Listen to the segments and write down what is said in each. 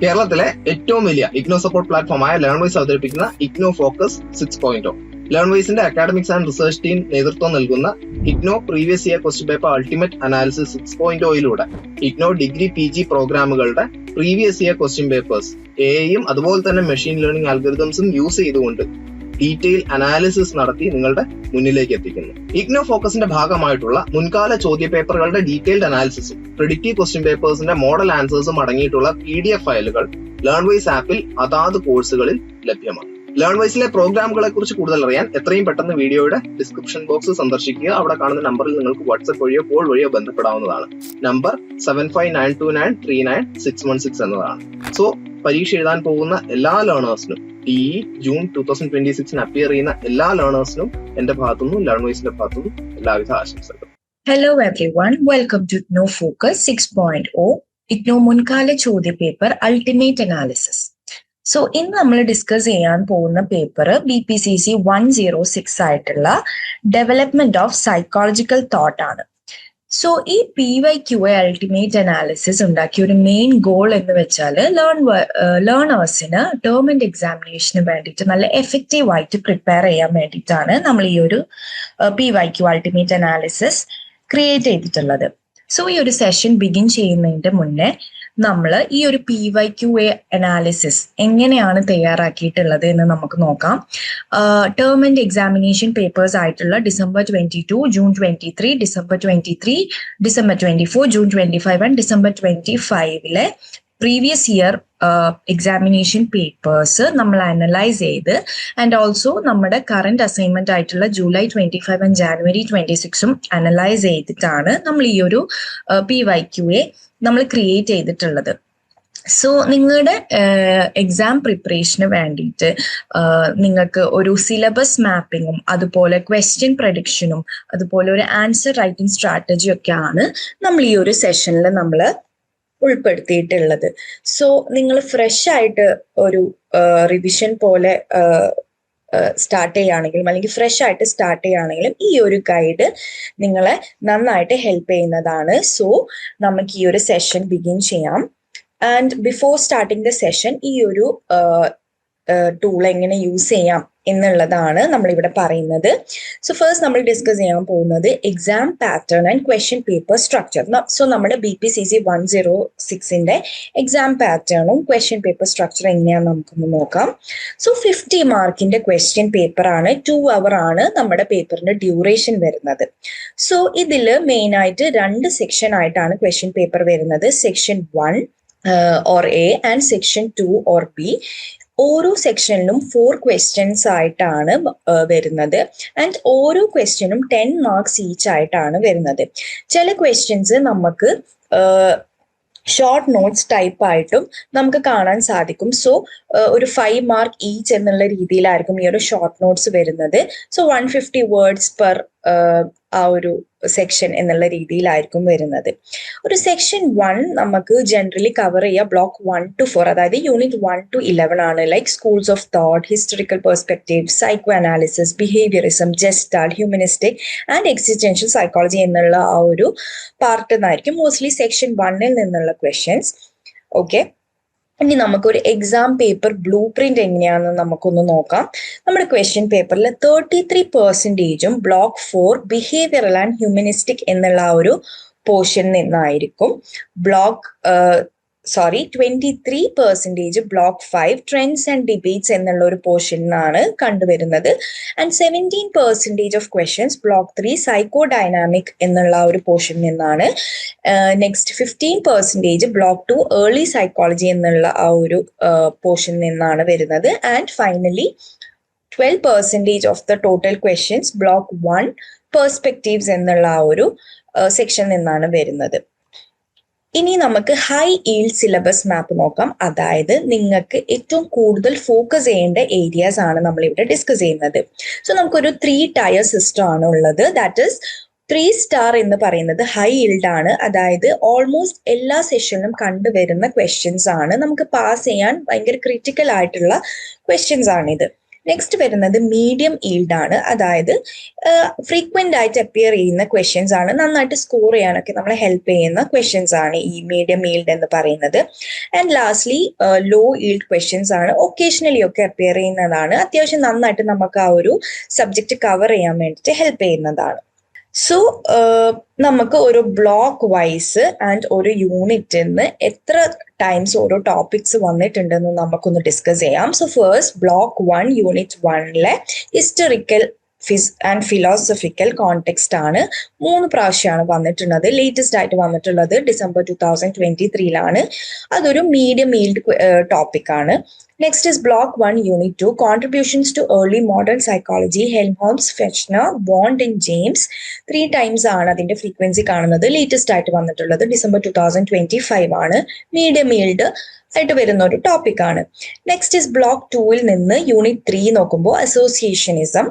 കേരളത്തിലെ ഏറ്റവും വലിയ ഇഗ്നോ സപ്പോർട്ട് പ്ലാറ്റ്ഫോമായ ലേൺവൈസ് അവതരിപ്പിക്കുന്ന ഇഗ്നോ ഫോക്കസ് 6.0. ലേൺവൈസിന്റെ അക്കാഡമിക്സ് ആൻഡ് റിസർച്ച് ടീം നേതൃത്വം നൽകുന്ന IGNOU previous year question paper ultimate analysis 6.0യിലൂടെ ഇഗ്നോ ഡിഗ്രി PG പ്രോഗ്രാമുകളുടെ പ്രീവിയസ് ഇയർ ക്വസ്റ്റ്യൻ പേപ്പേഴ്സ് എയും അതുപോലെ തന്നെ മെഷീൻ ലേണിംഗ് അൽഗോരിതംസും യൂസ് ചെയ്തുകൊണ്ട് ഡീറ്റെയിൽ അനാലിസിസ് നടത്തി നിങ്ങളുടെ മുന്നിലേക്ക് എത്തിക്കുന്നു. ഇഗ്നോ ഫോക്കസിന്റെ ഭാഗമായിട്ടുള്ള മുൻകാല ചോദ്യ പേപ്പറുകളുടെ ഡീറ്റെയിൽഡ് അനാലിസിസും പ്രിഡിക്റ്റീവ് ക്വസ്റ്റ്യൻ പേപ്പേഴ്സിന്റെ മോഡൽ ആൻസേഴ്സും അടങ്ങിയിട്ടുള്ള PDF ഫയലുകൾ ലേൺവൈസ് ആപ്പിൽ അതാത് കോഴ്സുകളിൽ ലഭ്യമാണ്. ലേൺവൈസിലെ പ്രോഗ്രാമുകളെ കുറിച്ച് കൂടുതൽ അറിയാൻ എത്രയും പെട്ടെന്ന് വീഡിയോയുടെ ഡിസ്ക്രിപ്ഷൻ ബോക്സ് സന്ദർശിക്കുക. അവിടെ കാണുന്ന നമ്പറിൽ നിങ്ങൾക്ക് വാട്സ്ആപ്പ് വഴിയോ കോൾ വഴിയോ ബന്ധപ്പെടാവുന്നതാണ്. നമ്പർ 7592939616 എന്നതാണ്. സോ പരീക്ഷ എഴുതാൻ പോകുന്ന എല്ലാ ലേണേഴ്സിനും ജൂൺ 2026 അപ്പിയർ ചെയ്യുന്ന എല്ലാ ലേണേഴ്സിനും എന്റെ ഭാഗത്തുനിന്നും ലേൺവൈസിന്റെ ഭാഗത്തുനിന്നും എല്ലാവിധ ആശംസകളും. Hello everyone, welcome to IGNO Focus 6.0 IGNO മുൻകാല ചോദ്യ പേപ്പർ അൾട്ടിമേറ്റ് അനാലിസിസ്. സോ ഇന്ന് നമ്മൾ ഡിസ്കസ് ചെയ്യാൻ പോകുന്ന പേപ്പർ BPCC 106 ആയിട്ടുള്ള ഡെവലപ്മെന്റ് ഓഫ് സൈക്കോളജിക്കൽ തോട്ട് ആണ്. സോ ഈ PYQA അൾട്ടിമേറ്റ് അനാലിസിസ് ഉണ്ടാക്കിയ ഒരു മെയിൻ ഗോൾ എന്ന് വെച്ചാൽ ലേണേഴ്സിന് ടേം ആൻഡ് എക്സാമിനേഷന് വേണ്ടിയിട്ട് നല്ല എഫക്റ്റീവ് ആയിട്ട് പ്രിപ്പയർ ചെയ്യാൻ വേണ്ടിയിട്ടാണ് നമ്മൾ ഈ ഒരു PYQ അൾട്ടിമേറ്റ് അനാലിസിസ് ക്രിയേറ്റ് ചെയ്തിട്ടുള്ളത്. സോ ഈ ഒരു സെഷൻ ബിഗിൻ ചെയ്യുന്നതിന്റെ മുന്നേ നമ്മൾ ഈ ഒരു PYQA അനാലിസിസ് എങ്ങനെയാണ് തയ്യാറാക്കിയിട്ടുള്ളത് എന്ന് നമുക്ക് നോക്കാം. ടേം ആൻഡ് എക്സാമിനേഷൻ പേപ്പേഴ്സ് ആയിട്ടുള്ള December 22, June 23, December 23, December 24, June 25 and December 25 previous year examination papers നമ്മൾ അനലൈസ് ചെയ്ത് ആൻഡ് ഓൾസോ നമ്മുടെ കറന്റ് അസൈൻമെന്റ് ആയിട്ടുള്ള July 25 ആൻഡ് January 26 അനലൈസ് ചെയ്തിട്ടാണ് നമ്മൾ ഈ ഒരു PYQA നമ്മൾ ക്രിയേറ്റ് ചെയ്തിട്ടുള്ളത്. സോ നിങ്ങളുടെ എക്സാം പ്രിപ്പറേഷന് വേണ്ടിയിട്ട് നിങ്ങൾക്ക് ഒരു സിലബസ് മാപ്പിങ്ങും അതുപോലെ ക്വസ്റ്റ്യൻ പ്രഡിക്ഷനും അതുപോലെ ഒരു ആൻസർ റൈറ്റിംഗ് സ്ട്രാറ്റജിയും ഒക്കെയാണ് നമ്മൾ ഈ ഒരു സെഷനിൽ നമ്മൾ ഉൾപ്പെടുത്തിയിട്ടുള്ളത്. സോ നിങ്ങൾ ഫ്രഷ് ആയിട്ട് ഒരു റിവിഷൻ പോലെ സ്റ്റാർട്ട് ചെയ്യുകയാണെങ്കിലും അല്ലെങ്കിൽ ഫ്രഷ് ആയിട്ട് സ്റ്റാർട്ട് ചെയ്യുകയാണെങ്കിലും ഈ ഒരു ഗൈഡ് നിങ്ങളെ നന്നായിട്ട് ഹെൽപ്പ് ചെയ്യുന്നതാണ്. സോ നമുക്ക് ഈ ഒരു സെഷൻ ബിഗിൻ ചെയ്യാം. And before starting the session ഈ ഒരു ടൂൾ എങ്ങനെ യൂസ് ചെയ്യാം എന്നുള്ളതാണ് നമ്മളിവിടെ പറയുന്നത്. സോ ഫസ്റ്റ് നമ്മൾ ഡിസ്കസ് ചെയ്യാൻ പോകുന്നത് exam pattern and question paper structure. So നമ്മുടെ BPCC 106ന്റെ എക്സാം പാറ്റേണും ക്വസ്റ്റ്യൻ പേപ്പർ സ്ട്രക്ചർ എങ്ങനെയാണെന്ന് നമുക്കൊന്ന് നോക്കാം. സോ 50 മാർക്കിന്റെ ക്വസ്റ്റ്യൻ പേപ്പർ ആണ്. 2 hour ആണ് നമ്മുടെ പേപ്പറിന്റെ ഡ്യൂറേഷൻ വരുന്നത്. സോ ഇതിൽ മെയിൻ ആയിട്ട് 2 സെക്ഷൻ ആയിട്ടാണ് ക്വസ്റ്റ്യൻ പേപ്പർ വരുന്നത്. Section 1 or A and section 2 or B. ഓരോ സെക്ഷനിലും 4 ക്വസ്റ്റ്യൻസ് ആയിട്ടാണ് വരുന്നത് ആൻഡ് ഓരോ ക്വസ്റ്റ്യനും 10 മാർക്സ് ഈച്ച് ആയിട്ടാണ് വരുന്നത്. ചില ക്വസ്റ്റ്യൻസ് നമുക്ക് ഷോർട്ട് നോട്ട്സ് ടൈപ്പ് ആയിട്ടും നമുക്ക് കാണാൻ സാധിക്കും. സോ ഒരു 5 മാർക്ക് ഈച്ച് എന്നുള്ള രീതിയിലായിരിക്കും ഈ ഒരു ഷോർട്ട് നോട്ട്സ് വരുന്നത്. സോ 150 വേർഡ്സ് പെർ ആ ഒരു സെക്ഷൻ എന്നുള്ള രീതിയിലായിരിക്കും വരുന്നത്. ഒരു സെക്ഷൻ 1 നമുക്ക് ജനറലി കവർ ചെയ്യുക ബ്ലോക്ക് 1 to 4, അതായത് യൂണിറ്റ് 1 to 11 ആണ്. Like schools of thought, historical perspective, psycho analysis, behaviourism, gestalt, humanistic and existential psychology എന്നുള്ള ആ ഒരു പാർട്ട് എന്നായിരിക്കും മോസ്റ്റ്ലി സെക്ഷൻ 1ൽ നിന്നുള്ള ക്വസ്റ്റ്യൻസ്. ഓക്കെ, ഇനി നമുക്കൊരു എക്സാം പേപ്പർ ബ്ലൂ പ്രിന്റ് എങ്ങനെയാണെന്ന് നമുക്കൊന്ന് നോക്കാം. നമ്മുടെ ക്വസ്റ്റ്യൻ പേപ്പറിൽ 33% ബ്ലോക്ക് 4 ബിഹേവിയറൽ ആൻഡ് ഹ്യൂമനിസ്റ്റിക് എന്നുള്ള ആ ഒരു പോർഷൻ നിന്നായിരിക്കും. 23% ബ്ലോക്ക് 5 ട്രെൻഡ്സ് ആൻഡ് ഡിബേറ്റ്സ് എന്നുള്ള ഒരു പോർഷനാണ് കണ്ടുവരുന്നത്. And 17% of questions block 3 psycho dynamic എന്നുള്ള ഒരു പോർഷൻ നിന്നാണ്. നെക്സ്റ്റ് 15% ബ്ലോക്ക് 2 ഏർലി സൈക്കോളജി എന്നുള്ള ആ ഒരു പോർഷൻ നിന്നാണ് വരുന്നത്. And finally 12% of the total questions block 1 perspectives എന്നുള്ള ആ ഒരു സെക്ഷൻ നിന്നാണ് വരുന്നത്. ഇനി നമുക്ക് ഹൈ ഈൽഡ് സിലബസ് മാപ്പ് നോക്കാം. അതായത് നിങ്ങൾക്ക് ഏറ്റവും കൂടുതൽ ഫോക്കസ് ചെയ്യേണ്ട ഏരിയാസ് ആണ് നമ്മളിവിടെ ഡിസ്കസ് ചെയ്യുന്നത്. സോ നമുക്കൊരു 3 ടയർ സിസ്റ്റം ആണ് ഉള്ളത്. ദാറ്റ് ഈസ് 3 സ്റ്റാർ എന്ന് പറയുന്നത് ഹൈ ഈൽഡ് ആണ്. അതായത് ഓൾമോസ്റ്റ് എല്ലാ സെഷനിലും കണ്ടുവരുന്ന ക്വസ്റ്റ്യൻസ് ആണ്. നമുക്ക് പാസ് ചെയ്യാൻ ഭയങ്കര ക്രിട്ടിക്കൽ ആയിട്ടുള്ള ക്വസ്റ്റ്യൻസ് ആണിത്. നെക്സ്റ്റ് വരുന്നത് മീഡിയം ഈൽഡ് ആണ്. അതായത് ഫ്രീക്വന്റ് ആയിട്ട് അപ്പിയർ ചെയ്യുന്ന ക്വസ്റ്റ്യൻസ് ആണ്, നന്നായിട്ട് സ്കോർ ചെയ്യാനൊക്കെ നമ്മളെ ഹെൽപ്പ് ചെയ്യുന്ന ക്വസ്റ്റ്യൻസ് ആണ് ഈ മീഡിയം ഈൽഡ് എന്ന് പറയുന്നത്. And lastly low yield questions ആണ്, ഒക്കേഷണലി ഒക്കെ അപ്പിയർ ചെയ്യുന്നതാണ്, അത്യാവശ്യം നന്നായിട്ട് നമുക്ക് ആ ഒരു സബ്ജക്റ്റ് കവർ ചെയ്യാൻ വേണ്ടിയിട്ട് ഹെൽപ്പ് ചെയ്യുന്നതാണ്. സോ നമുക്ക് ഒരു ബ്ലോക്ക് വൈസ് ആൻഡ് ഒരു യൂണിറ്റിന്ന് എത്ര ടൈംസ് ഓരോ ടോപ്പിക്സ് വന്നിട്ടുണ്ടെന്ന് നമുക്കൊന്ന് ഡിസ്കസ് ചെയ്യാം. So first block 1 unit 1 historical and philosophical context ആണ് 3 പ്രാവശ്യമാണ് വന്നിട്ടുള്ളത്. ലേറ്റസ്റ്റ് ആയിട്ട് വന്നിട്ടുള്ളത് ഡിസംബർ 2023 അതൊരു മീഡിയം ഈൽഡ് ടോപ്പിക് ആണ്. Next is block 1 unit 2 contributions to early modern psychology, Helmholtz, Fechner, Bond and James. 3 times ആണ് അതിന്റെ ഫ്രീക്വൻസി കാണുന്നത്. ലേറ്റസ്റ്റ് ആയിട്ട് വന്നിട്ടുള്ളത് ഡിസംബർ 2025 ആണ്. മീഡിയം ഈൽഡ് ആയിട്ട് വരുന്ന ഒരു ടോപ്പിക് ആണ്. നെക്സ്റ്റ് ഇസ് ബ്ലോക്ക് 2 നിന്ന് യൂണിറ്റ് 3 നോക്കുമ്പോൾ അസോസിയേഷനിസം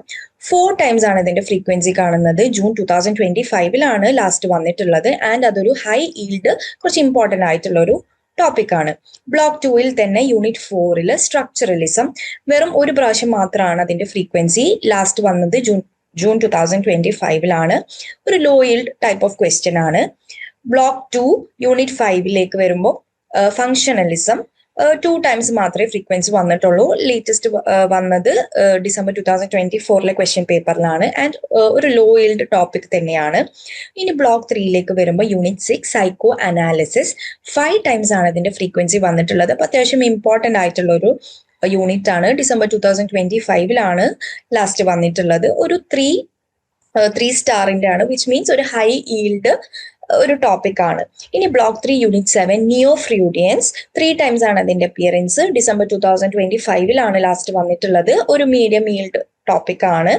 4 ടൈംസ് ആണ് ഇതിന്റെ ഫ്രീക്വൻസി കാണുന്നത്. ജൂൺ 2025 ലാസ്റ്റ് വന്നിട്ടുള്ളത്. ആൻഡ് അതൊരു ഹൈ ഈൽഡ് കുറച്ച് ഇമ്പോർട്ടന്റ് ആയിട്ടുള്ള ഒരു ടോപ്പിക് ആണ്. ബ്ലോക്ക് 2 തന്നെ യൂണിറ്റ് 4 സ്ട്രക്ചറലിസം വെറും ഒരു പ്രാവശ്യം മാത്രമാണ് അതിന്റെ ഫ്രീക്വൻസി. ലാസ്റ്റ് വന്നത് ജൂൺ 2025 ഒരു low yield type of question ആണ്. ബ്ലോക്ക് 2 യൂണിറ്റ് 5 വരുമ്പോൾ ഫങ്ഷണലിസം 2 ടൈംസ് മാത്രമേ ഫ്രീക്വൻസി വന്നിട്ടുള്ളൂ. ലേറ്റസ്റ്റ് വന്നത് ഡിസംബർ 2024 ക്വസ്റ്റ്യൻ പേപ്പറിലാണ്. ആൻഡ് ഒരു ലോ ഈൽഡ് ടോപ്പിക് തന്നെയാണ്. ഇനി ബ്ലോക്ക് 3 വരുമ്പോൾ യൂണിറ്റ് 6 സൈക്കോ അനാലിസിസ് 5 ടൈംസ് ആണ് ഇതിന്റെ ഫ്രീക്വൻസി വന്നിട്ടുള്ളത്. അപ്പൊ അത്യാവശ്യം ഇമ്പോർട്ടന്റ് ആയിട്ടുള്ള ഒരു യൂണിറ്റ് ആണ്. ഡിസംബർ 2025 ലാസ്റ്റ് വന്നിട്ടുള്ളത്. ഒരു 3 സ്റ്റാറിന്റെ ആണ്, വിച്ച് മീൻസ് ഒരു ഹൈ ഈൽഡ് ഒരു ടോപ്പിക് ആണ്. ഇനി ബ്ലോക്ക് 3 യൂണിറ്റ് 7 നിയോ ഫ്രൂഡിയൻസ് 3 ടൈംസ് ആണ് അതിന്റെ അപ്പിയറൻസ്. ഡിസംബർ 2025 ലാസ്റ്റ് വന്നിട്ടുള്ളത്. ഒരു മീഡിയം ഈൽഡ് ടോപ്പിക് ആണ്.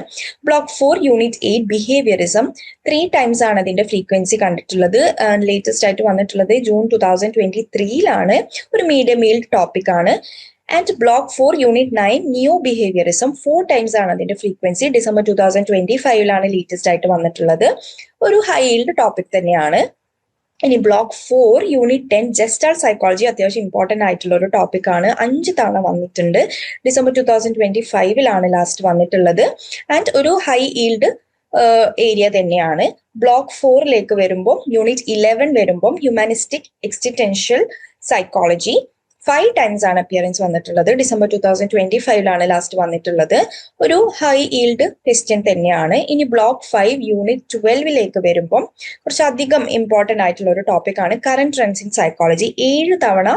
ബ്ലോക്ക് 4 യൂണിറ്റ് 8 ബിഹേവിയറിസം 3 ടൈംസ് ആണ് അതിന്റെ ഫ്രീക്വൻസി കണ്ടിട്ടുള്ളത്. ലേറ്റസ്റ്റ് ആയിട്ട് വന്നിട്ടുള്ളത് ജൂൺ 2023 ഒരു മീഡിയം ഈൽഡ് ടോപ്പിക് ആണ്. And block 4 unit 9 neo behaviourism 4 times ആണ് അതിന്റെ ഫ്രീക്വൻസി. ഡിസംബർ 2025 ലേറ്റസ്റ്റ് ആയിട്ട് വന്നിട്ടുള്ളത്. ഒരു ഹൈ ഈൽഡ് ടോപ്പിക് തന്നെയാണ്. ഇനി ബ്ലോക്ക് 4 യൂണിറ്റ് 10 ജസ്റ്റാൾ സൈക്കോളജി അത്യാവശ്യം ഇമ്പോർട്ടന്റ് ആയിട്ടുള്ള ഒരു ടോപ്പിക് ആണ്. 5 തവണ വന്നിട്ടുണ്ട്. ഡിസംബർ 2025 ലാസ്റ്റ് വന്നിട്ടുള്ളത്. ആൻഡ് ഒരു ഹൈ ഈൽഡ് ഏരിയ തന്നെയാണ്. ബ്ലോക്ക് 4 വരുമ്പോൾ യൂണിറ്റ് 11 വരുമ്പോൾ ഹ്യൂമാനിസ്റ്റിക് എക്സിസ്റ്റൻഷ്യൽ സൈക്കോളജി 5 ടൈംസ് ആണ് അപ്പിയറൻസ് വന്നിട്ടുള്ളത്. ഡിസംബർ 2025 ലാസ്റ്റ് വന്നിട്ടുള്ളത്. ഒരു ഹൈ ഈൽഡ് ക്വസ്റ്റ്യൻ തന്നെയാണ്. ഇനി ബ്ലോക്ക് 5 യൂണിറ്റ് 12 വരുമ്പോൾ കുറച്ചധികം ഇമ്പോർട്ടന്റ് ആയിട്ടുള്ള ഒരു ടോപ്പിക് ആണ് കറന്റ് ട്രെൻഡ്സ് ഇൻ സൈക്കോളജി. 7 തവണ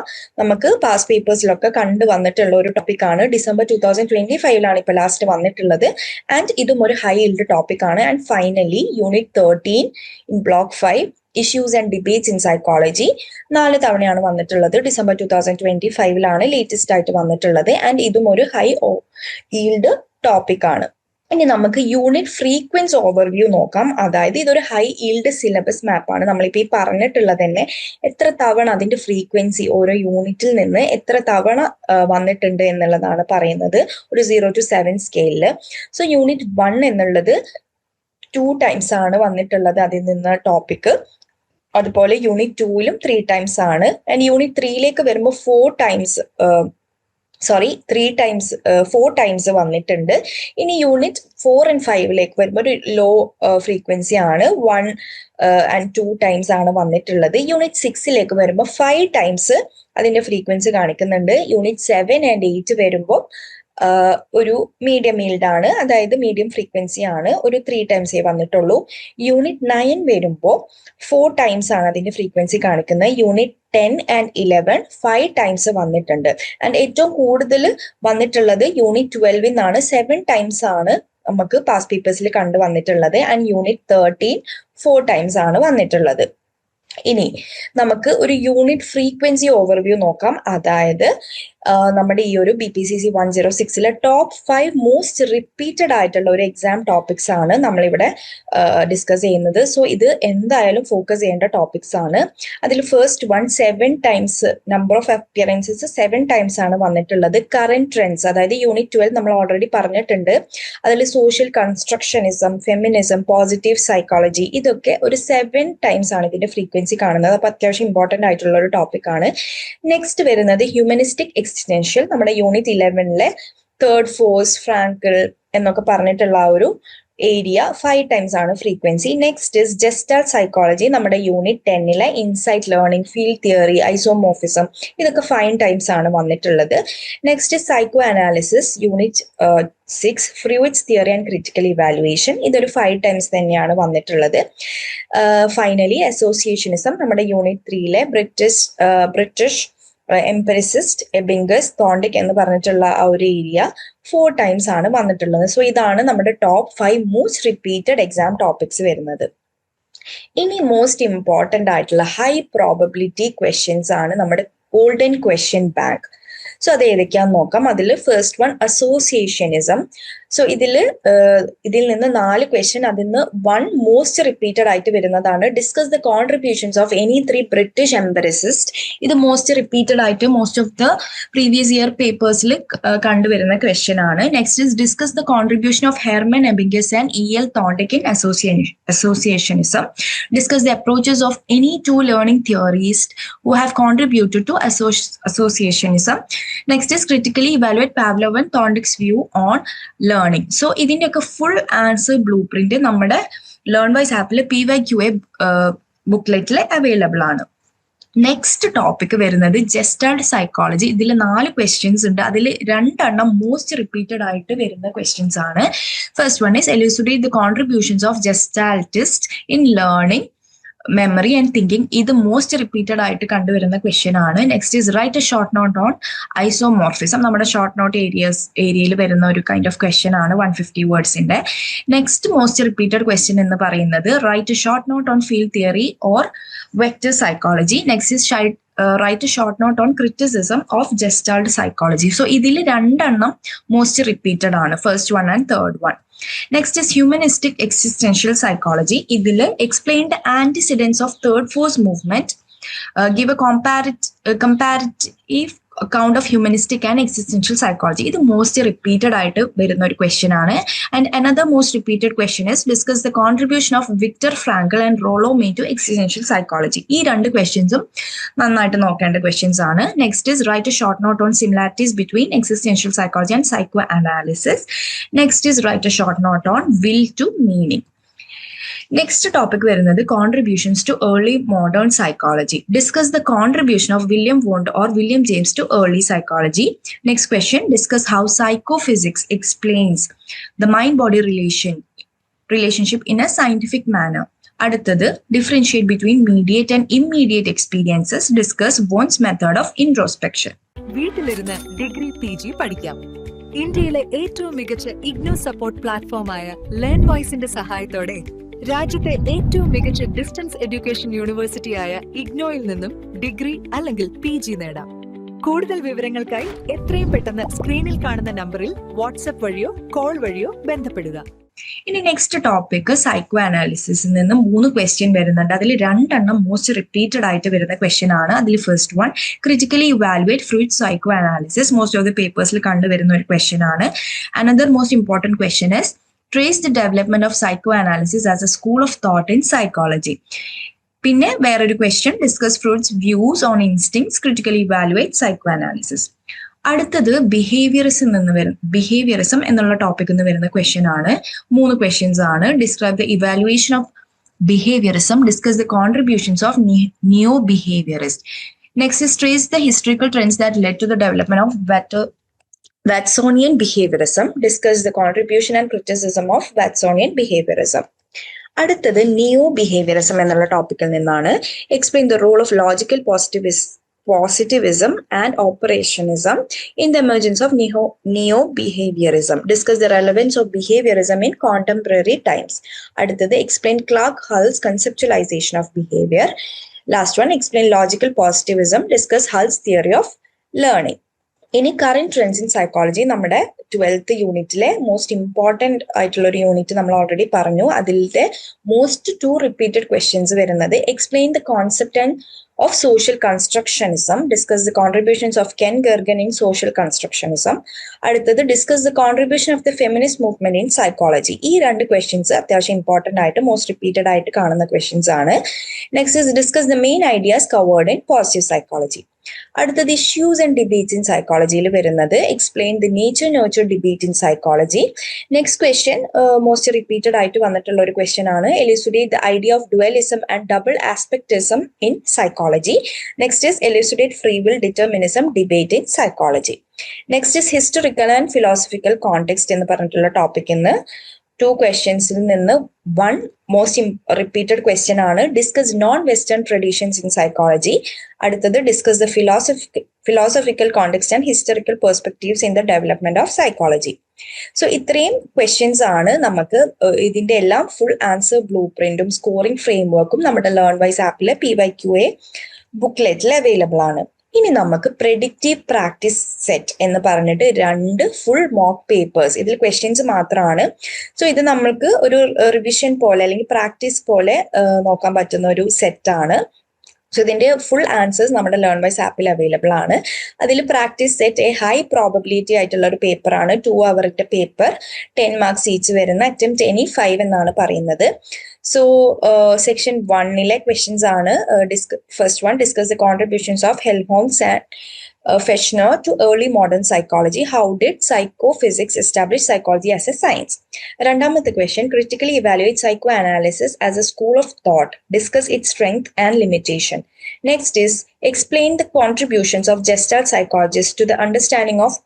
നമുക്ക് പാസ് പേപ്പേഴ്സിലൊക്കെ കണ്ടു വന്നിട്ടുള്ള ഒരു ടോപ്പിക് ആണ്. ഡിസംബർ 2025 ഇപ്പോൾ ലാസ്റ്റ് വന്നിട്ടുള്ളത്. ആൻഡ് ഇതും ഒരു ഹൈ ഈൽഡ് ടോപ്പിക് ആണ്. And finally unit 13 in block 5 issues and debates in psychology 4 തവണയാണ് വന്നിട്ടുള്ളത്. ഡിസംബർ 2025 ലേറ്റസ്റ്റ് ആയിട്ട് വന്നിട്ടുള്ളത്. ആൻഡ് ഇതും ഒരു ഹൈ ഈൽഡ് ടോപ്പിക് ആണ്. ഇനി നമുക്ക് യൂണിറ്റ് ഫ്രീക്വൻസി ഓവർവ്യൂ നോക്കാം. അതായത് ഇതൊരു ഹൈ ഈൽഡ് സിലബസ് മാപ്പാണ്. നമ്മളിപ്പോൾ ഈ പറഞ്ഞിട്ടുള്ളത് തന്നെ എത്ര തവണ അതിന്റെ ഫ്രീക്വൻസി ഓരോ യൂണിറ്റിൽ നിന്ന് എത്ര തവണ വന്നിട്ടുണ്ട് എന്നുള്ളതാണ് പറയുന്നത്, ഒരു 0 to 7 സ്കെയിലില്. സോ യൂണിറ്റ് 1 എന്നുള്ളത് 2 ടൈംസ് ആണ് വന്നിട്ടുള്ളത് അതിൽ നിന്ന് ടോപ്പിക്. അതുപോലെ യൂണിറ്റ് 2 3 ടൈംസ് ആണ്. ആൻഡ് യൂണിറ്റ് 3 വരുമ്പോൾ 4 ടൈംസ് വന്നിട്ടുണ്ട്. ഇനി യൂണിറ്റ് 4 and 5 വരുമ്പോൾ ഒരു ലോ ഫ്രീക്വൻസി ആണ്. 1 and 2 ടൈംസ് ആണ് വന്നിട്ടുള്ളത്. യൂണിറ്റ് 6 വരുമ്പോൾ 5 ടൈംസ് അതിന്റെ ഫ്രീക്വൻസി കാണിക്കുന്നുണ്ട്. യൂണിറ്റ് 7 and 8 വരുമ്പോൾ ഒരു മീഡിയം ഈൽഡ് ആണ്, അതായത് മീഡിയം ഫ്രീക്വൻസി ആണ്. ഒരു 3 ടൈംസേ വന്നിട്ടുള്ളൂ. യൂണിറ്റ് 9 വരുമ്പോൾ 4 ടൈംസ് ആണ് അതിന്റെ ഫ്രീക്വൻസി കാണിക്കുന്നത്. യൂണിറ്റ് 10 and 11 5 ടൈംസ് വന്നിട്ടുണ്ട്. ആൻഡ് ഏറ്റവും കൂടുതൽ വന്നിട്ടുള്ളത് യൂണിറ്റ് 12 നിന്നാണ്. 7 ടൈംസ് ആണ് നമുക്ക് പാസ് പേപ്പേഴ്സിൽ കണ്ടു വന്നിട്ടുള്ളത്. ആൻഡ് യൂണിറ്റ് 13 4 ടൈംസ് ആണ് വന്നിട്ടുള്ളത്. ഇനി നമുക്ക് ഒരു യൂണിറ്റ് ഫ്രീക്വൻസി ഓവർവ്യൂ നോക്കാം. അതായത് നമ്മുടെ ഈ ഒരു BPCC 106 ടോപ്പ് 5 മോസ്റ്റ് റിപ്പീറ്റഡ് ആയിട്ടുള്ള ഒരു എക്സാം ടോപ്പിക്സ് ആണ് നമ്മളിവിടെ ഡിസ്കസ് ചെയ്യുന്നത്. സോ ഇത് എന്തായാലും ഫോക്കസ് ചെയ്യേണ്ട ടോപ്പിക്സ് ആണ്. അതിൽ first 7 times number of appearances 7 times ആണ് വന്നിട്ടുള്ളത്. കറന്റ് ട്രെൻഡ്സ്, അതായത് യൂണിറ്റ് 12 നമ്മൾ ഓൾറെഡി പറഞ്ഞിട്ടുണ്ട്. അതിൽ സോഷ്യൽ കൺസ്ട്രക്ഷനിസം, ഫെമിനിസം, പോസിറ്റീവ് സൈക്കോളജി ഇതൊക്കെ ഒരു 7 ടൈംസ് ആണ് ഇതിന്റെ ഫ്രീക്വൻസി കാണുന്നത്. അപ്പൊ അത്യാവശ്യം ഇമ്പോർട്ടന്റ് ആയിട്ടുള്ള ഒരു ടോപ്പിക് ആണ്. നെക്സ്റ്റ് വരുന്നത് ഹ്യൂമനിസ്റ്റിക് എക്സിസ്റ്റൻഷ്യൽ, നമ്മുടെ യൂണിറ്റ് 11 തേർഡ് ഫോഴ്സ്, ഫ്രാങ്കിൾ എന്നൊക്കെ പറഞ്ഞിട്ടുള്ള ആ ഒരു ഏരിയ 5 times ആണ് frequency. Next is gestalt psychology, നമ്മുടെ unit 10 insight learning, field theory, isomorphism, ഇതൊക്കെ 5 times ആണ് വന്നിട്ടുള്ളത്. Next psycho analysis unit 6, Freud's theory and critical evaluation, ഇതൊരു 5 times തന്നെയാണ് വന്നിട്ടുള്ളത്. ഫൈനലി അസോസിയേഷനിസം, നമ്മുടെ യൂണിറ്റ് 3 ബ്രിട്ടീഷ് എംപെരിസിസ്റ്റ്, എബിംഗസ്, തോണ്ടിക് എന്ന് പറഞ്ഞിട്ടുള്ള ആ ഒരു ഏരിയ 4 times ആണ് വന്നിട്ടുള്ളത്. സോ ഇതാണ് നമ്മുടെ top 5 most repeated exam topics വരുന്നത്. ഇനി മോസ്റ്റ് ഇമ്പോർട്ടൻ്റ് ആയിട്ടുള്ള ഹൈ പ്രോബബിലിറ്റി ക്വസ്റ്റ്യൻസ് ആണ് നമ്മുടെ ഗോൾഡൻ ക്വസ്റ്റ്യൻ ബാങ്ക്. സോ അത് ഏതൊക്കെയാന്ന് നോക്കാം. അതിൽ ഫസ്റ്റ് വൺ അസോസിയേഷനിസം. സോ ഇതിൽ നിന്ന് 4 ക്വസ്റ്റ്യൻ, അതിൽ നിന്ന് 1 മോസ്റ്റ് റിപ്പീറ്റഡ് ആയിട്ട് വരുന്നതാണ്. Discuss the contributions of any 3 British empiricist. ഇത് മോസ്റ്റ് റിപ്പീറ്റഡ് ആയിട്ട് most of the previous year പേപ്പേഴ്സിൽ കണ്ടുവരുന്ന ക്വസ്റ്റ്യൻ ആണ്. Next is discuss the contribution of Hermann Ebbinghaus and E.L. Thorndike in അസോസിയേഷനിസം. Discuss the approaches of any 2 learning theorist who have contributed to associationism. Next is critically evaluate Pavlov and Thorndike's view on learning. So ഇതിന്റെയൊക്കെ full answer blue print നമ്മുടെ learn wise ആപ്പിൽ PYQA ബുക്ക്ലെറ്റിൽ available ആണ്. Next topic വരുന്നത് gestalt psychology. ഇതിൽ 4 questions ഉണ്ട്. അതിൽ 2 most repeated ആയിട്ട് വരുന്ന ക്വസ്റ്റ്യൻസ് ആണ്. First one is elucidate the contributions of gestaltist in learning, memory and thinking. ഇത് മോസ്റ്റ് റിപ്പീറ്റഡ് ആയിട്ട് കണ്ടുവരുന്ന ക്വസ്റ്റ്യൻ ആണ്. Next is write a short note on isomorphism. നമ്മുടെ ഷോർട്ട് നോട്ട് ഏരിയയിൽ വരുന്ന ഒരു കൈൻഡ് ഓഫ് ക്വസ്റ്റ്യൻ ആണ്, 150 വേർഡ്സിന്റെ. നെക്സ്റ്റ് മോസ്റ്റ് റിപ്പീറ്റഡ് ക്വസ്റ്റ്യൻ എന്ന് പറയുന്നത് write a short note on field theory or vector psychology. Next is write a short note on criticism of gestalt psychology. So ഇതിൽ 2 most repeated ആണ്, first one and third one. Next is humanistic existential psychology. ഇതിൽ explain the antecedents of third force movement, give a comparative account of humanistic and existential psychology. ഇത് most repeated ആയിട്ട് വരുന്ന ഒരു question ആണ്. And another most repeated question is discuss the contribution of Viktor Frankl and Rollo May to existential psychology. ഈ 2 ക്വസ്റ്റ്യൻസും നന്നായിട്ട് നോക്കേണ്ട questions ആണ്. Next is write a short note on similarities between existential psychology and psychoanalysis. Next is write a short note on will to meaning. Next topic വരുന്നത് contributions to early modern psychology. Discuss the contribution of William Wundt or William James to early psychology. Next question, discuss how psychophysics explains the mind body relationship in a scientific manner. അടുത്തത് differentiate between mediate and immediate experiences. Discuss Wundt's method of introspection. വീട്ടിലിരുന്ന് degree PG പഠിക്കാം. ഇന്ത്യയിലെ ഏറ്റവും മികച്ച IGNOU support പ്ലാറ്റ്ഫോമായ ലേൺ വോയ്സിന്റെ സഹായത്തോടെ രാജ്യത്തെ ഏറ്റവും മികച്ച ഡിസ്റ്റൻസ് എഡ്യൂക്കേഷൻ യൂണിവേഴ്സിറ്റിയായ ഇഗ്നോയിൽ നിന്നും ഡിഗ്രി അല്ലെങ്കിൽ PG നേടാം. കൂടുതൽ വിവരങ്ങൾക്കായി എത്രയും പെട്ടെന്ന് സ്ക്രീനിൽ കാണുന്ന നമ്പറിൽ വാട്സ്ആപ്പ് വഴിയോ കോൾ വഴിയോ ബന്ധപ്പെടുക. ഇനി നെക്സ്റ്റ് ടോപ്പിക് സൈക്കോ അനാലിസിസിൽ നിന്ന് 3 ക്വസ്റ്റ്യൻ വരുന്നുണ്ട്. അതിൽ 2 മോസ്റ്റ് റിപ്പീറ്റഡ് ആയിട്ട് വരുന്ന ക്വസ്റ്റ്യൻ ആണ്. അതിൽ first one critically evaluate Freud psychoanalysis. Most of the പേപ്പേഴ്സിൽ കണ്ടുവരുന്ന ഒരു ക്വസ്റ്റ്യൻ ആണ്. Another most important question is trace the development of psychoanalysis as a school of thought in psychology. പിന്നെ വേറൊരു question, discuss Freud's views on instincts, critically evaluate psychoanalysis. അടുത്തത് behaviourism എന്നുള്ള topic നിന്ന് വരുന്ന ക്വസ്റ്റ്യൻ ആണ്. 3 ക്വസ്റ്റ്യൻസ് ആണ്. Describe the evaluation of behaviourism, discuss the contributions of neo behaviourist. Next is trace the historical trends that led to the development of Watsonian behaviorism. Discuss the contribution and criticism of Watsonian behaviorism. അടുത്തത് നിയോ behaviourism എന്നുള്ള ടോപ്പിക്കിൽ നിന്നാണ്. Explain the role of logical positivism and operationism in the emergence of neo-behaviorism. Discuss the relevance of behaviorism in contemporary times. അടുത്തത് explain Clark Hull's conceptualization of behavior. Last one, explain logical positivism. Discuss Hull's theory of learning. ഇനി current trends in psychology, നമ്മുടെ 12th യൂണിറ്റിലെ most important ആയിട്ടുള്ള ഒരു unit നമ്മൾ already പറഞ്ഞു. അതിലത്തെ most 2 repeated questions വരുന്നത് explain the concept and of social constructionism. Discuss the contributions of Ken Gergen in social constructionism. അടുത്തത് discuss the contribution of the feminist movement in psychology. ഈ 2 questions അത്യാവശ്യം important ആയിട്ട് most repeated ആയിട്ട് കാണുന്ന questions ആണ്. Next is discuss the main ideas covered in positive psychology. അടുത്തത് issues and debates in സൈക്കോളജിയിൽ വരുന്നത് explain the nature nurture debate in psychology. Next question most repeated ആയിട്ട് വന്നിട്ടുള്ള ഒരു ക്വസ്റ്റ്യൻ ആണ്, elucidate the idea of dualism and double aspectism in psychology. Next is elucidate free will determinism debate in psychology. Next is historical and philosophical context എന്ന് പറഞ്ഞിട്ടുള്ള ടോപ്പിക്കിൽ നിന്ന് 2 ക്വസ്റ്റ്യൻസിൽ നിന്ന് 1 മോസ്റ്റ് റിപ്പീറ്റഡ് ക്വസ്റ്റ്യൻ ആണ്, discuss non western traditions in psychology. അടുത്തത് discuss the philosophical context and historical perspectives in the development of psychology. So ഇത്രയും questions ആണ് നമുക്ക് ഇതിന്റെ എല്ലാം ഫുൾ ആൻസർ ബ്ലൂ പ്രിന്റും സ്കോറിംഗ് ഫ്രെയിം വർക്കും നമ്മുടെ ലേൺ വൈസ് ആപ്പിലെ PYQA ബുക്ക്ലെറ്റിൽ അവൈലബിൾ ആണ്. ഇനി നമുക്ക് പ്രെഡിക്റ്റീവ് പ്രാക്ടീസ് സെറ്റ് എന്ന് പറഞ്ഞിട്ട് 2 ഫുൾ മോക്ക് പേപ്പേഴ്സ്, ഇതിൽ ക്വസ്റ്റ്യൻസ് മാത്രമാണ്. സോ ഇത് നമ്മൾക്ക് ഒരു റിവിഷൻ പോലെ അല്ലെങ്കിൽ പ്രാക്ടീസ് പോലെ നോക്കാൻ പറ്റുന്ന ഒരു സെറ്റാണ്. സോ ഇതിന്റെ ഫുൾ ആൻസേഴ്സ് നമ്മുടെ ലേൺ വൈസ് ആപ്പിൽ അവൈലബിൾ ആണ്. അതിൽ പ്രാക്ടീസ് സെറ്റ് ഹൈ പ്രോബബിലിറ്റി ആയിട്ടുള്ള ഒരു പേപ്പറാണ്, 2 അവറിന്റെ പേപ്പർ, 10 മാർക്സ് ഈച്ച് വരുന്ന, അറ്റംപ്റ്റ് എനി 5 എന്നാണ് പറയുന്നത്. സോ സെക്ഷൻ 1-ലെ ക്വസ്റ്റ്യൻസ് ആണ്. First one, discuss the contributions of Helmholtz and Fechner to early modern psychology. How did psychophysics establish psychology as a science? രണ്ടാമത്തെ question, critically evaluate psychoanalysis as a school of thought. Discuss its strength and limitation. Next is explain the contributions of Gestalt psychologists to the understanding of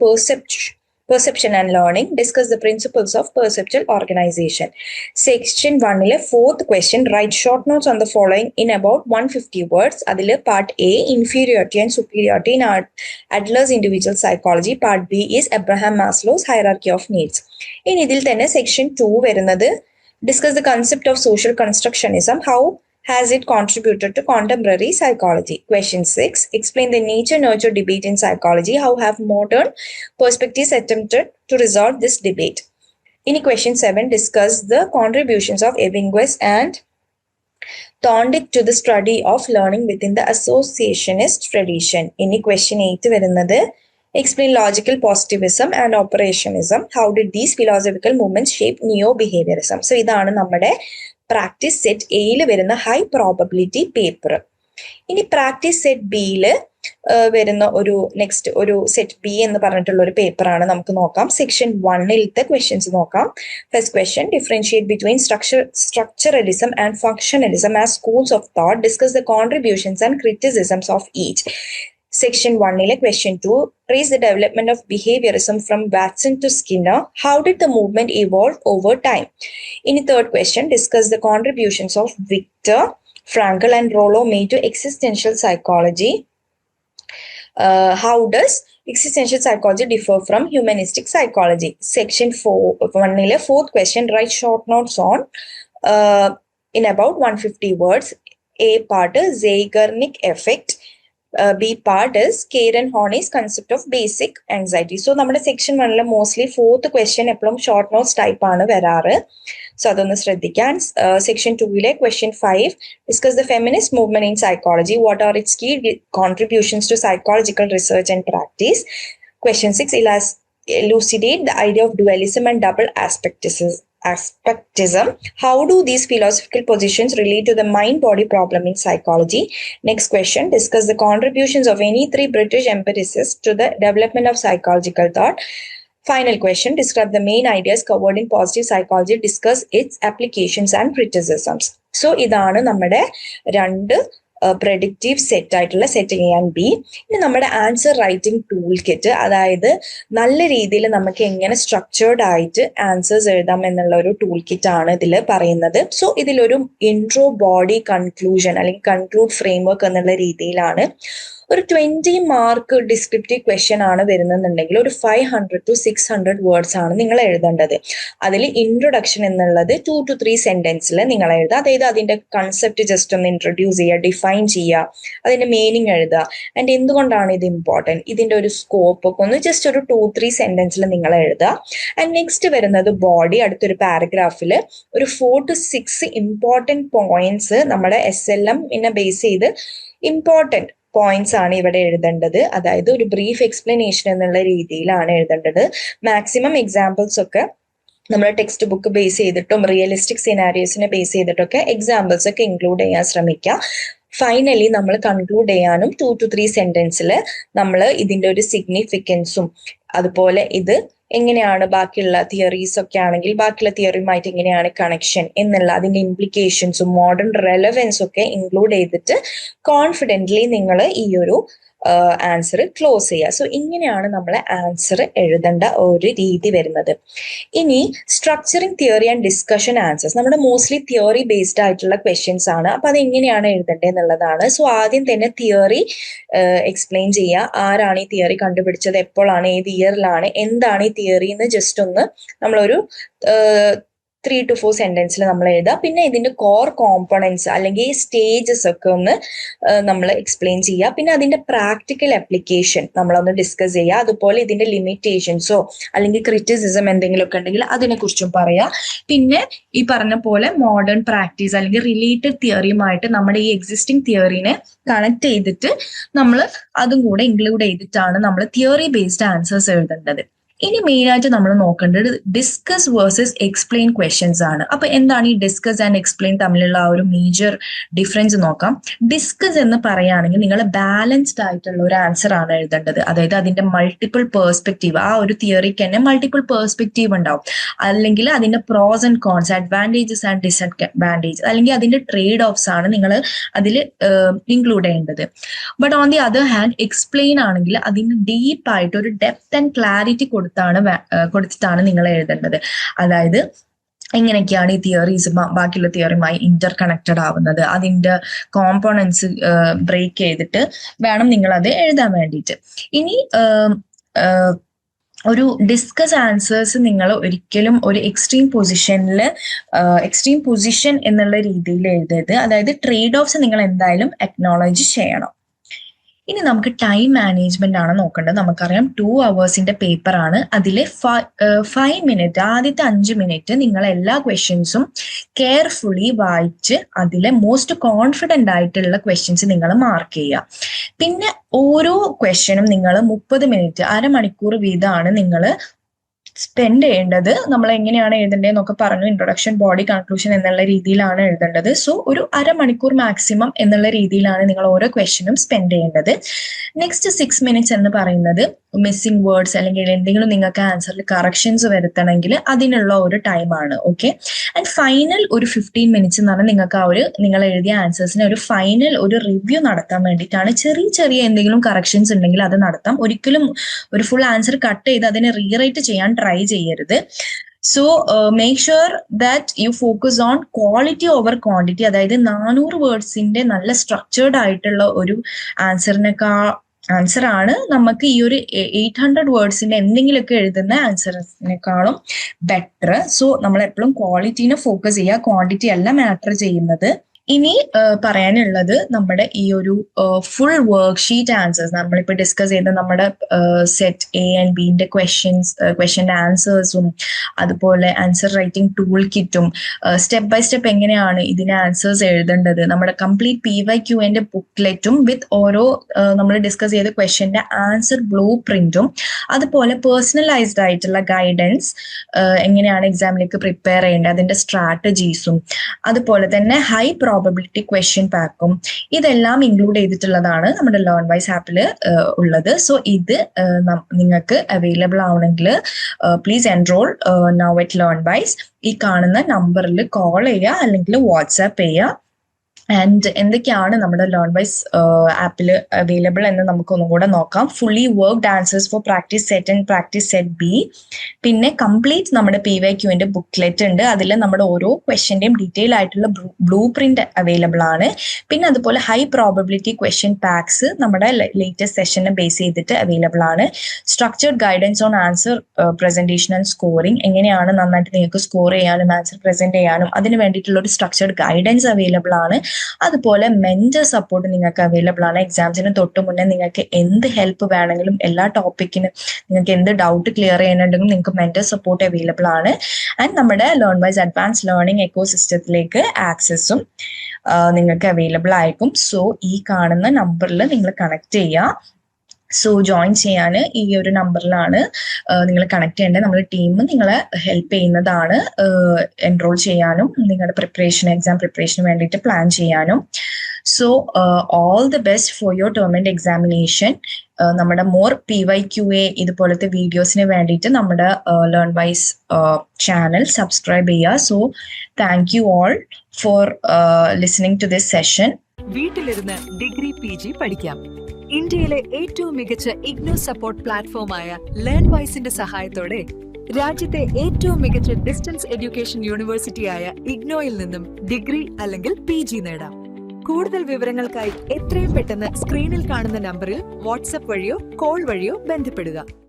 perception and learning. Discuss the principles of perceptual organization. Section 1-ലെ 4th question, write short notes on the following in about 150 words. അതിൽ part A, inferiority and superiority in Adler's individual psychology. Part B is Abraham Maslow's hierarchy of needs. ഇനി ഇതിൽ തന്നെ section 2 വരുന്നത്, discuss the concept of social constructionism. How has it contributed to contemporary psychology? Question 6, explain the nature-nurture debate in psychology. How have modern perspectives attempted to resolve this debate? In question 7, discuss the contributions of Ebbinghaus and Thorndike to the study of learning within the associationist tradition. In question 8 വരുന്നത്, explain logical positivism and operationism. How did these philosophical movements shape neo-behaviorism? So ഇതാണ് നമ്മുടെ practice set എയിൽ വരുന്ന high probability paper. ഇനി practice set ബിയിൽ വരുന്ന ഒരു set B എന്ന് പറഞ്ഞിട്ടുള്ള ഒരു പേപ്പറാണ് നമുക്ക് നോക്കാം. സെക്ഷൻ 1-ലത്തെ ക്വസ്റ്റ്യൻസ് നോക്കാം. First question, differentiate between structuralism and functionalism as schools of thought. Discuss the contributions and criticisms of each. Section 1-ലെ question 2, trace the development of behaviorism from Watson to Skinner. How did the movement evolve over time? In the third question, discuss the contributions of Viktor Frankl and Rollo May to existential psychology. How does existential psychology differ from humanistic psychology? Section 1-ലെ 4th question, write short notes on in about 150 words. A part, Zeigarnik effect. B part is Karen Horney's concept of basic anxiety. So നമ്മുടെ section 1-ലെ mostly 4th question എപ്പോഴും short notes type ആണ് വരാറ്. So അതൊന്ന് ശ്രദ്ധിക്കാൻ. Section 2-ലെ question 5, discuss the feminist movement in psychology. What are its key contributions to psychological research and practice. Question 6, elucidate the idea of dualism and double aspectism. How do these philosophical positions relate to the mind-body problem in psychology? Next question, discuss the contributions of any 3 British empiricists to the development of psychological thought. Final question, describe the main ideas covered in positive psychology. Discuss its applications and criticisms. So ഇതാണ് നമ്മുടെ 2 predictive set ആയിട്ടുള്ള set A and B. ഇനി നമ്മുടെ answer writing tool kit, അതായത് നല്ല രീതിയിൽ നമുക്ക് എങ്ങനെ സ്ട്രക്ചേർഡ് ആയിട്ട് ആൻസേഴ്സ് എഴുതാം എന്നുള്ള ഒരു ടൂൾ കിറ്റ് ആണ് ഇതിൽ പറയുന്നത്. സോ ഇതിലൊരു ഇൻട്രോ, ബോഡി, കൺക്ലൂഷൻ അല്ലെങ്കിൽ കൺക്ലൂഡ് ഫ്രെയിംവർക്ക് എന്നുള്ള രീതിയിലാണ് ഒരു 20 മാർക്ക് ഡിസ്ക്രിപ്റ്റീവ് ക്വസ്റ്റ്യൻ ആണ് വരുന്നുണ്ടെങ്കിൽ ഒരു 500 to 600 വേർഡ്സ് ആണ് നിങ്ങൾ എഴുതേണ്ടത്. അതിൽ ഇൻട്രൊഡക്ഷൻ എന്നുള്ളത് 2 to 3 സെന്റൻസിൽ നിങ്ങൾ എഴുതുക. അതായത് അതിന്റെ കൺസെപ്റ്റ് ജസ്റ്റ് ഒന്ന് ഇൻട്രൊഡ്യൂസ് ചെയ്യുക, ഡിഫൈൻ ചെയ്യുക, അതിന്റെ മീനിങ് എഴുതുക, ആൻഡ് എന്തുകൊണ്ടാണ് ഇത് ഇമ്പോർട്ടൻറ്റ്, ഇതിന്റെ ഒരു സ്കോപ്പ് ഒക്കെ ഒന്ന് ജസ്റ്റ് ഒരു 2-3 സെന്റൻസിൽ നിങ്ങൾ എഴുതുക. ആൻഡ് നെക്സ്റ്റ് വരുന്നത് ബോഡി. അടുത്തൊരു പാരഗ്രാഫിൽ ഒരു 4 to 6 ഇമ്പോർട്ടൻറ്റ് പോയിന്റ്സ് നമ്മുടെ SLM ബേസ് ചെയ്ത് ഇമ്പോർട്ടൻറ്റ് പോയിന്റ്സ് ആണ് ഇവിടെ എഴുതേണ്ടത്. അതായത് ഒരു ബ്രീഫ് എക്സ്പ്ലനേഷൻ എന്നുള്ള രീതിയിലാണ് എഴുതേണ്ടത്. മാക്സിമം എക്സാമ്പിൾസ് ഒക്കെ നമ്മുടെ ടെക്സ്റ്റ് ബുക്ക് ബേസ് ചെയ്തിട്ടും റിയലിസ്റ്റിക് സിനാരിയോസിനെ ബേസ് ചെയ്തിട്ടൊക്കെ എക്സാമ്പിൾസ് ഒക്കെ ഇൻക്ലൂഡ് ചെയ്യാൻ ശ്രമിക്കുക. ഫൈനലി നമ്മൾ കൺക്ലൂഡ് ചെയ്യാനും 2 to 3 സെന്റൻസിൽ നമ്മൾ ഇതിന്റെ ഒരു സിഗ്നിഫിക്കൻസും അതുപോലെ ഇത് എങ്ങനെയാണ് ബാക്കിയുള്ള തിയറീസ് ഒക്കെ ആണെങ്കിൽ ബാക്കിയുള്ള തിയറിയുമായിട്ട് എങ്ങനെയാണ് കണക്ഷൻ എന്നുള്ള അതിന്റെ ഇംപ്ലിക്കേഷൻസും മോഡേൺ റെലവൻസും ഒക്കെ ഇൻക്ലൂഡ് ചെയ്തിട്ട് കോൺഫിഡന്റ്ലി നിങ്ങൾ ഈ ഒരു ആൻസർ ക്ലോസ് ചെയ്യുക. സോ ഇങ്ങനെയാണ് നമ്മൾ ആൻസർ എഴുതേണ്ട ഒരു രീതി വരുന്നത്. ഇനി structuring theory and discussion answers നമ്മുടെ മോസ്റ്റ്ലി തിയറി ബേസ്ഡ് ആയിട്ടുള്ള ക്വസ്റ്റ്യൻസ് ആണ്. അപ്പൊ അത് എങ്ങനെയാണ് എഴുതേണ്ടത് എന്നുള്ളതാണ്. സോ ആദ്യം തന്നെ തിയറി എക്സ്പ്ലെയിൻ ചെയ്യുക. ആരാണ് ഈ തിയറി കണ്ടുപിടിച്ചത്, എപ്പോഴാണ്, ഏത് ഇയറിലാണ്, എന്താണ് ഈ തിയറി എന്ന് ജസ്റ്റ് ഒന്ന് നമ്മളൊരു 3 to 4 സെന്റൻസിൽ നമ്മൾ എഴുതുക. പിന്നെ ഇതിന്റെ കോർ കോമ്പണൻസ് അല്ലെങ്കിൽ സ്റ്റേജസ് ഒക്കെ ഒന്ന് നമ്മൾ എക്സ്പ്ലെയിൻ ചെയ്യുക. പിന്നെ അതിന്റെ പ്രാക്ടിക്കൽ ആപ്ലിക്കേഷൻ നമ്മളൊന്ന് ഡിസ്കസ് ചെയ്യുക. അതുപോലെ ഇതിന്റെ ലിമിറ്റേഷൻസോ അല്ലെങ്കിൽ ക്രിറ്റിസിസം എന്തെങ്കിലുമൊക്കെ ഉണ്ടെങ്കിൽ അതിനെക്കുറിച്ചും പറയാം. പിന്നെ ഈ പറഞ്ഞ പോലെ മോഡേൺ പ്രാക്ടീസ് അല്ലെങ്കിൽ റിലേറ്റഡ് തിയറിയുമായിട്ട് നമ്മുടെ ഈ എക്സിസ്റ്റിംഗ് തിയറിനെ കണക്ട് ചെയ്തിട്ട് നമ്മൾ അതും കൂടെ ഇൻക്ലൂഡ് ചെയ്തിട്ടാണ് നമ്മൾ തിയറി ബേസ്ഡ് ആൻസേഴ്സ് എഴുതേണ്ടത്. ഇനി മെയിൻ ആയിട്ട് നമ്മൾ നോക്കേണ്ടത് ഡിസ്കസ് വേഴ്സസ് എക്സ്പ്ലെയിൻ ക്വസ്റ്റ്യൻസ് ആണ്. അപ്പൊ എന്താണ് ഈ ഡിസ്കസ് ആൻഡ് എക്സ്പ്ലെയിൻ തമ്മിലുള്ള ആ ഒരു മേജർ ഡിഫറൻസ് നോക്കാം. ഡിസ്കസ് എന്ന് പറയുകയാണെങ്കിൽ നിങ്ങൾ ബാലൻസ്ഡ് ആയിട്ടുള്ള ഒരു ആൻസർ ആണ് എഴുതേണ്ടത്. അതായത് അതിന്റെ മൾട്ടിപ്പിൾ പേഴ്സ്പെക്റ്റീവ്, ആ ഒരു തിയറിക്ക് തന്നെ മൾട്ടിപ്പിൾ പേഴ്സ്പെക്റ്റീവ് ഉണ്ടാവും. അല്ലെങ്കിൽ അതിന്റെ pros and cons, advantages and disadvantages, അല്ലെങ്കിൽ അതിന്റെ ട്രേഡ് ഓഫ്സ് ആണ് നിങ്ങൾ അതിൽ ഇൻക്ലൂഡ് ചെയ്യേണ്ടത്. But on the other hand explain ആണെങ്കിൽ അതിന് ഡീപ്പ് ആയിട്ട് ഒരു ഡെപ്ത് ആൻഡ് ക്ലാരിറ്റി കൊടുത്തിട്ടാണ് നിങ്ങൾ എഴുതേണ്ടത്. അതായത് എങ്ങനെയൊക്കെയാണ് ഈ തിയറീസ് ബാക്കിയുള്ള തിയറിയുമായി ഇന്റർ കണക്റ്റഡ് ആവുന്നത്, അതിന്റെ കോമ്പോണൻസ് ബ്രേക്ക് ചെയ്തിട്ട് വേണം നിങ്ങൾ അത് എഴുതാൻ വേണ്ടിയിട്ട്. ഇനി ഒരു ഡിസ്കസ് ആൻസേഴ്സ് നിങ്ങൾ ഒരിക്കലും ഒരു എക്സ്ട്രീം പൊസിഷൻ എന്നുള്ള രീതിയിൽ എഴുതരുത്. അതായത് ട്രേഡ് ഓഫ്സ് നിങ്ങൾ എന്തായാലും അക്നോളജ് ചെയ്യണം. ഇനി നമുക്ക് ടൈം മാനേജ്മെന്റ് ആണ് നോക്കേണ്ടത്. നമുക്കറിയാം 2 hours പേപ്പർ ആണ്. അതിൽ 5 minutes, ആദ്യത്തെ 5 minutes നിങ്ങൾ എല്ലാ ക്വസ്റ്റ്യൻസും കെയർഫുള്ളി വായിച്ച് അതിലെ മോസ്റ്റ് കോൺഫിഡന്റ് ആയിട്ടുള്ള ക്വസ്റ്റ്യൻസ് നിങ്ങൾ മാർക്ക് ചെയ്യുക. പിന്നെ ഓരോ ക്വസ്റ്റ്യനും നിങ്ങൾ 30 minutes, അരമണിക്കൂർ വീതമാണ് നിങ്ങൾ സ്പെൻഡ് ചെയ്യേണ്ടത്. നമ്മൾ എങ്ങനെയാണ് എഴുതേണ്ടതെന്നൊക്കെ പറഞ്ഞു. ഇൻട്രൊഡക്ഷൻ, ബോഡി, കൺക്ലൂഷൻ എന്നുള്ള രീതിയിലാണ് എഴുതേണ്ടത്. സോ ഒരു അരമണിക്കൂർ മാക്സിമം എന്നുള്ള രീതിയിലാണ് നിങ്ങൾ ഓരോ ക്വസ്റ്റ്യനും സ്പെൻഡ് ചെയ്യേണ്ടത്. നെക്സ്റ്റ് 6 minutes എന്ന് പറയുന്നത് മിസ്സിംഗ് വേർഡ്സ് അല്ലെങ്കിൽ എന്തെങ്കിലും നിങ്ങൾക്ക് ആൻസറിൽ കറക്ഷൻസ് വരുത്തണമെങ്കിൽ അതിനുള്ള ഒരു ടൈമാണ്. ഓക്കെ. ആൻഡ് ഫൈനൽ ഒരു 15 minutes എന്ന് പറഞ്ഞാൽ നിങ്ങൾക്ക് ആ ഒരു നിങ്ങൾ എഴുതിയ ആൻസേഴ്സിന് ഒരു ഫൈനൽ ഒരു റിവ്യൂ നടത്താൻ വേണ്ടിയിട്ടാണ്. ചെറിയ എന്തെങ്കിലും കറക്ഷൻസ് ഉണ്ടെങ്കിൽ അത് നടത്താം. ഒരിക്കലും ഒരു ഫുൾ ആൻസർ കട്ട് ചെയ്ത് അതിനെ റീറൈറ്റ് ചെയ്യാൻ ട്രൈ ചെയ്യരുത്. So make sure that you focus on quality over quantity. അതായത് 400 വേർഡ്സിന്റെ നല്ല സ്ട്രക്ചേർഡ് ആയിട്ടുള്ള ഒരു ആൻസർ ആണ് നമുക്ക് ഈ ഒരു 800 വേർഡ്സിന്റെ എന്തെങ്കിലുമൊക്കെ എഴുതുന്ന ആൻസറിനെക്കാളും ബെറ്റർ. സോ നമ്മൾ എപ്പോഴും ക്വാളിറ്റീനെ ഫോക്കസ് ചെയ്യുക, ക്വാണ്ടിറ്റി അല്ല മാറ്റർ ചെയ്യുന്നത്. ഇനി പറയാനുള്ളത് നമ്മുടെ ഈ ഒരു ഫുൾ വർക്ക് ഷീറ്റ് ആൻസേഴ്സ് നമ്മളിപ്പോൾ ഡിസ്കസ് ചെയ്ത നമ്മുടെ സെറ്റ് എ ആൻഡ് ബിന്റെ ക്വസ്റ്റ്യൻ്റെ ആൻസേഴ്സും അതുപോലെ ആൻസർ റൈറ്റിംഗ് ടൂൾ കിറ്റും സ്റ്റെപ്പ് ബൈ സ്റ്റെപ്പ് എങ്ങനെയാണ് ഇതിന് ആൻസേഴ്സ് എഴുതേണ്ടത്, നമ്മുടെ കംപ്ലീറ്റ് PYQന്റെ ബുക്ക്ലെറ്റും വിത്ത് ഓരോ നമ്മൾ ഡിസ്കസ് ചെയ്ത ക്വസ്റ്റ്യൻ്റെ ആൻസർ ബ്ലൂ പ്രിന്റും അതുപോലെ പേഴ്സണലൈസ്ഡ് ആയിട്ടുള്ള ഗൈഡൻസ് എങ്ങനെയാണ് എക്സാമിലേക്ക് പ്രിപ്പയർ ചെയ്യേണ്ടത് അതിന്റെ സ്ട്രാറ്റജീസും അതുപോലെ തന്നെ ഹൈ പ്രോബബിലിറ്റി ക്വസ്റ്റ്യൻ പാക്കും ഇതെല്ലാം ഇൻക്ലൂഡ് ചെയ്തിട്ടുള്ളതാണ് നമ്മുടെ ലേൺ വൈസ് ആപ്പിൽ ഉള്ളത്. സോ ഇത് നിങ്ങൾക്ക് അവൈലബിൾ ആവണമെങ്കിൽ please enrol now at Learnwise. ഈ കാണുന്ന നമ്പറിൽ കോൾ ചെയ്യുക അല്ലെങ്കിൽ വാട്സാപ്പ് ചെയ്യുക. ആൻഡ് എന്തൊക്കെയാണ് നമ്മുടെ ലേൺ വൈസ് ആപ്പിൽ അവൈലബിൾ എന്ന് നമുക്ക് ഒന്നും കൂടെ നോക്കാം. Fully worked answers four practice set and practice set B. പിന്നെ കംപ്ലീറ്റ് നമ്മുടെ PYQന്റെ ബുക്ക്ലെറ്റ് ഉണ്ട്. അതിൽ നമ്മുടെ ഓരോ ക്വസ്റ്റ്യന്റെയും ഡീറ്റെയിൽ ആയിട്ടുള്ള ബ്ലൂ പ്രിന്റ് അവൈലബിൾ ആണ്. പിന്നെ അതുപോലെ ഹൈ പ്രോബബിലിറ്റി ക്വസ്റ്റ്യൻ പാക്സ് നമ്മുടെ ലേറ്റസ്റ്റ് സെഷനെ ബേസ് ചെയ്തിട്ട് അവൈലബിൾ ആണ്. Structured guidance on answer presentation and scoring, എങ്ങനെയാണ് നന്നായിട്ട് നിങ്ങൾക്ക് സ്കോർ ചെയ്യാനും ആൻസർ പ്രസന്റ് ചെയ്യാനും അതിന് വേണ്ടിയിട്ടുള്ള ഒരു സ്ട്രക്ചേർഡ് ഗൈഡൻസ് അവൈലബിൾ ആണ്. അതുപോലെ മെന്റർ സപ്പോർട്ട് നിങ്ങൾക്ക് അവൈലബിൾ ആണ്. എക്സാംസിന് തൊട്ട് മുന്നേ നിങ്ങൾക്ക് എന്ത് ഹെൽപ്പ് വേണമെങ്കിലും എല്ലാ ടോപ്പിക്കിനും നിങ്ങൾക്ക് എന്ത് ഡൗട്ട് ക്ലിയർ ചെയ്യാനുണ്ടെങ്കിലും നിങ്ങൾക്ക് മെന്റർ സപ്പോർട്ട് അവൈലബിൾ ആണ്. ആൻഡ് നമ്മുടെ ലേൺ വൈസ് അഡ്വാൻസ് ലേണിംഗ് എക്കോ സിസ്റ്റത്തിലേക്ക് ആക്സസും നിങ്ങൾക്ക് അവൈലബിൾ ആയിരിക്കും. സോ ഈ കാണുന്ന നമ്പറിൽ നിങ്ങൾ കണക്ട് ചെയ്യുക. സോ ജോയിൻ ചെയ്യാൻ ഈ ഒരു നമ്പറിലാണ് നിങ്ങൾ കണക്ട് ചെയ്യേണ്ടത്. നമ്മുടെ ടീം നിങ്ങളെ ഹെൽപ്പ് ചെയ്യുന്നതാണ് എൻറോൾ ചെയ്യാനും നിങ്ങളുടെ എക്സാം പ്രിപ്പറേഷന് വേണ്ടിയിട്ട് പ്ലാൻ ചെയ്യാനും. So all the best for your term and examination. നമ്മുടെ മോർ PYQA ഇതുപോലത്തെ വീഡിയോസിന് വേണ്ടിയിട്ട് നമ്മുടെ ലേൺ വൈസ് ചാനൽ സബ്സ്ക്രൈബ് ചെയ്യുക. So thank you all for listening to this session. വീട്ടിലിരുന്ന് ഡിഗ്രി PG പഠിക്കാം. ഇന്ത്യയിലെ ഏറ്റവും മികച്ച ഇഗ്നോ സപ്പോർട്ട് പ്ലാറ്റ്ഫോമായ ലേൺ വൈസിന്റെ സഹായത്തോടെ രാജ്യത്തെ ഏറ്റവും മികച്ച ഡിസ്റ്റൻസ് എഡ്യൂക്കേഷൻ യൂണിവേഴ്സിറ്റിയായ ഇഗ്നോയിൽ നിന്നും ഡിഗ്രി അല്ലെങ്കിൽ PG നേടാം. കൂടുതൽ വിവരങ്ങൾക്കായി എത്രയും പെട്ടെന്ന് സ്ക്രീനിൽ കാണുന്ന നമ്പറിൽ വാട്സ്ആപ്പ് വഴിയോ കോൾ വഴിയോ ബന്ധപ്പെടുക.